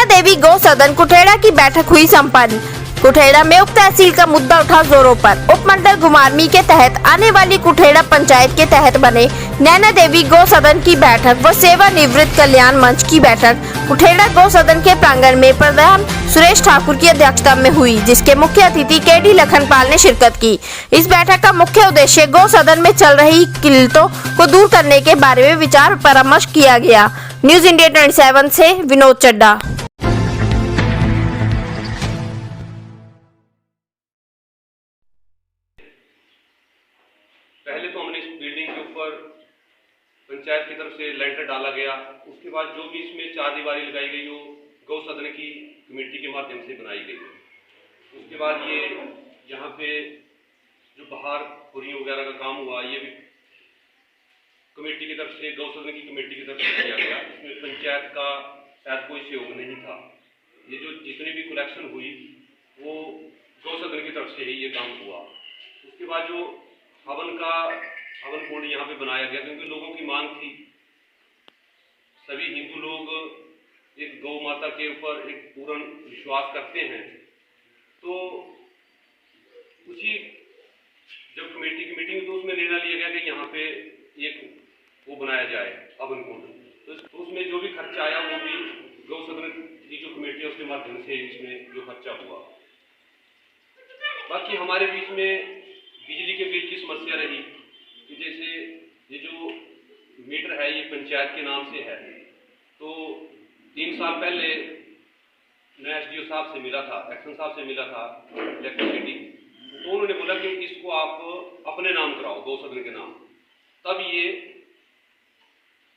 देवी गौ सदन कुठेड़ा की बैठक हुई संपन्न। कुठेड़ा में उप तहसील का मुद्दा उठा जोरों पर। उपमंडल घुमारवी के तहत आने वाली कुठेड़ा पंचायत के तहत बने नैना देवी गौ सदन की बैठक व सेवानिवृत्त कल्याण मंच की बैठक कुठेड़ा गौ सदन के प्रांगण में प्रधान सुरेश ठाकुर की अध्यक्षता में हुई, जिसके मुख्य अतिथि केडी लखनपाल ने शिरकत की। इस बैठक का मुख्य उद्देश्य गौ सदन में चल रही किल्लतों को दूर करने के बारे में विचार परामर्श किया गया। न्यूज इंडिया 27 से विनोद चड्डा। पहले तो हमने इस बिल्डिंग के ऊपर पंचायत की तरफ से लेंटर डाला गया। उसके बाद जो भी इसमें चारदीवारी लगाई गई वो गौ सदन की कमेटी के माध्यम से बनाई गई। उसके बाद ये यहाँ पे जो बाहर पुरी वगैरह का काम हुआ ये भी कमेटी की तरफ से, गौ सदन की कमेटी की तरफ से किया गया। इसमें पंचायत का शायद कोई सहयोग नहीं था। ये जो जितनी भी कलेक्शन हुई वो गौ सदन की तरफ से ही ये काम हुआ। उसके बाद जो हवन कुंड यहाँ पे बनाया गया, क्योंकि लोगों की मांग थी। सभी हिंदू लोग एक गौ माता के ऊपर एक पूर्ण विश्वास करते हैं। तो उसी जब कमेटी की मीटिंग तो उसमें निर्णय लिया गया कि यहाँ पे एक वो बनाया जाए हवन कुंड। तो उसमें जो भी खर्चा आया वो भी गौ सदन की जो कमेटी है उसके माध्यम से इसमें जो खर्चा हुआ। बाकी हमारे बीच में बिजली के बिल की समस्या रही कि जैसे ये जो मीटर है ये पंचायत के नाम से है। तो 3 साल पहले मैं एसडीओ साहब से मिला था, एक्शन साहब से मिला था इलेक्ट्रिसिटी। तो उन्होंने बोला कि इसको आप अपने नाम कराओ, गौ सदन के नाम, तब ये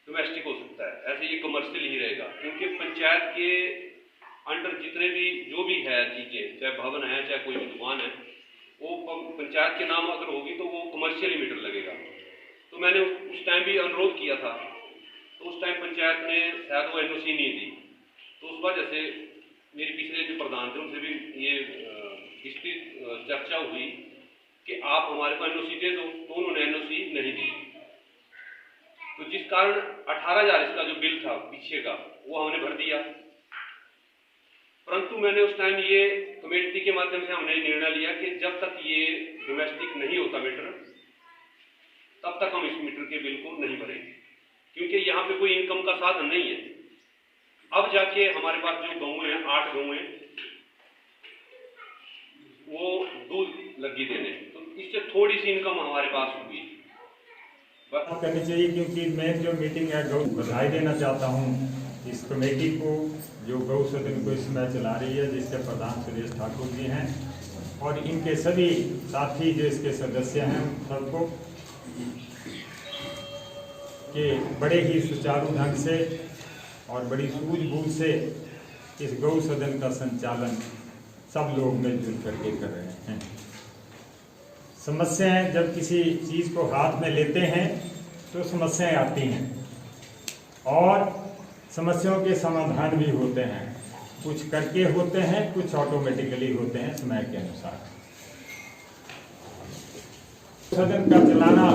डोमेस्टिक हो सकता है। ऐसे ये कमर्शियल ही रहेगा, क्योंकि पंचायत के अंडर जितने भी जो भी है चीजें, चाहे भवन है चाहे कोई भी दुकान है, वो पंचायत के नाम अगर होगी तो वो कमर्शियल मीटर लगेगा। तो मैंने उस टाइम भी अनुरोध किया था, तो उस टाइम पंचायत ने शायद वो एनओसी नहीं दी। तो उस वजह से मेरे पिछले जो प्रधान थे उनसे भी ये इसकी चर्चा हुई कि आप हमारे को एनओसी दे दो, तो उन्होंने एनओसी नहीं दी। तो जिस कारण 18,000 इसका जो बिल था पीछे का वो हमने भर दिया। परंतु मैंने उस टाइम ये कमेटी के माध्यम से हमने निर्णय लिया कि जब तक ये डोमेस्टिक नहीं होता मीटर, तब तक हम इस मीटर के बिल को नहीं भरेंगे, क्योंकि यहाँ पे कोई इनकम का साधन नहीं है। अब जाके हमारे पास जो गऊ हैं, 8 गऊ हैं, वो दूध लगी देने, तो इससे थोड़ी सी इनकम हमारे पास हुई करनी चाहिए। क्योंकि मैं जो मीटिंग है गौ बधाई देना चाहता हूँ इस कमेटी को जो गौ सदन को इस समय चला रही है, जिसके प्रधान सुरेश ठाकुर जी हैं और इनके सभी साथी जो इसके सदस्य हैं सबको, कि बड़े ही सुचारू ढंग से और बड़ी सूझबूझ से इस गौ सदन का संचालन सब लोग मिलजुल करके कर रहे हैं। समस्याएं जब किसी चीज़ को हाथ में लेते हैं तो समस्याएं आती हैं और समस्याओं के समाधान भी होते हैं। कुछ करके होते हैं, कुछ ऑटोमेटिकली होते हैं समय के अनुसार। सदन का चलाना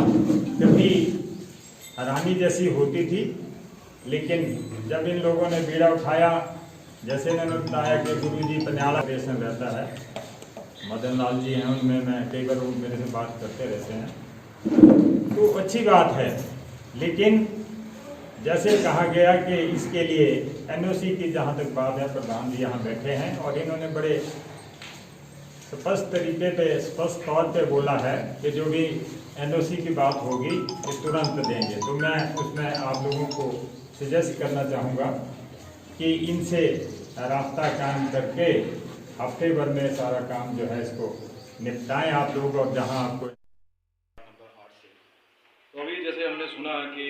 कभी हैरानी जैसी होती थी, लेकिन जब इन लोगों ने बीड़ा उठाया, जैसे इन्होंने बताया कि गुरुजी पन्याला स्टेशन रहता है, मदन लाल जी हैं, उनमें मैं कई बार वो मेरे से बात करते रहते हैं, तो अच्छी बात है। लेकिन जैसे कहा गया कि इसके लिए एनओसी की जहाँ तक बात है, प्रधान जी यहाँ बैठे हैं और इन्होंने बड़े स्पष्ट तरीके पे, स्पष्ट तौर पे बोला है कि जो भी एनओसी की बात होगी ये तुरंत देंगे। तो मैं उसमें आप लोगों को सजेस्ट करना चाहूँगा कि इनसे रास्ता कायम करके हफ्ते भर में सारा काम जो है इसको निपटाएं आप लोग। और जहां आपको तो अभी जैसे हमने सुना कि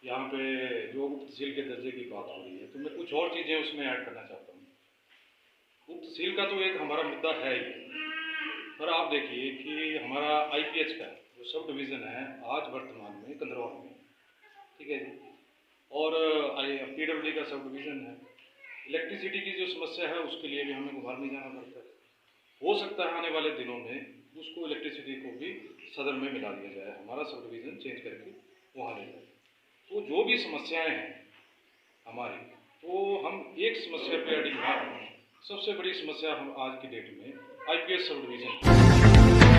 यहाँ पे जो उप तहसील के दर्जे की बात हो रही है, तो मैं कुछ और चीज़ें उसमें ऐड करना चाहता हूँ। उप तहसील का तो एक हमारा मुद्दा है ही, पर आप देखिए कि हमारा IPH का जो सब डिवीज़न है आज वर्तमान में कंदरवा में, ठीक है जी, और PWD का सब डिवीज़न है। इलेक्ट्रिसिटी की जो समस्या है उसके लिए भी हमें घुमारवी जाना पड़ता है। हो सकता है आने वाले दिनों में उसको इलेक्ट्रिसिटी को भी सदन में मिला दिया जाए, हमारा सब डिवीज़न चेंज करके वहाँ ले जाए। तो जो भी समस्याएं हैं हमारी, वो हम एक समस्या पे अड़ी हैं। सबसे बड़ी समस्या हम आज की डेट में IPS सब डिवीज़न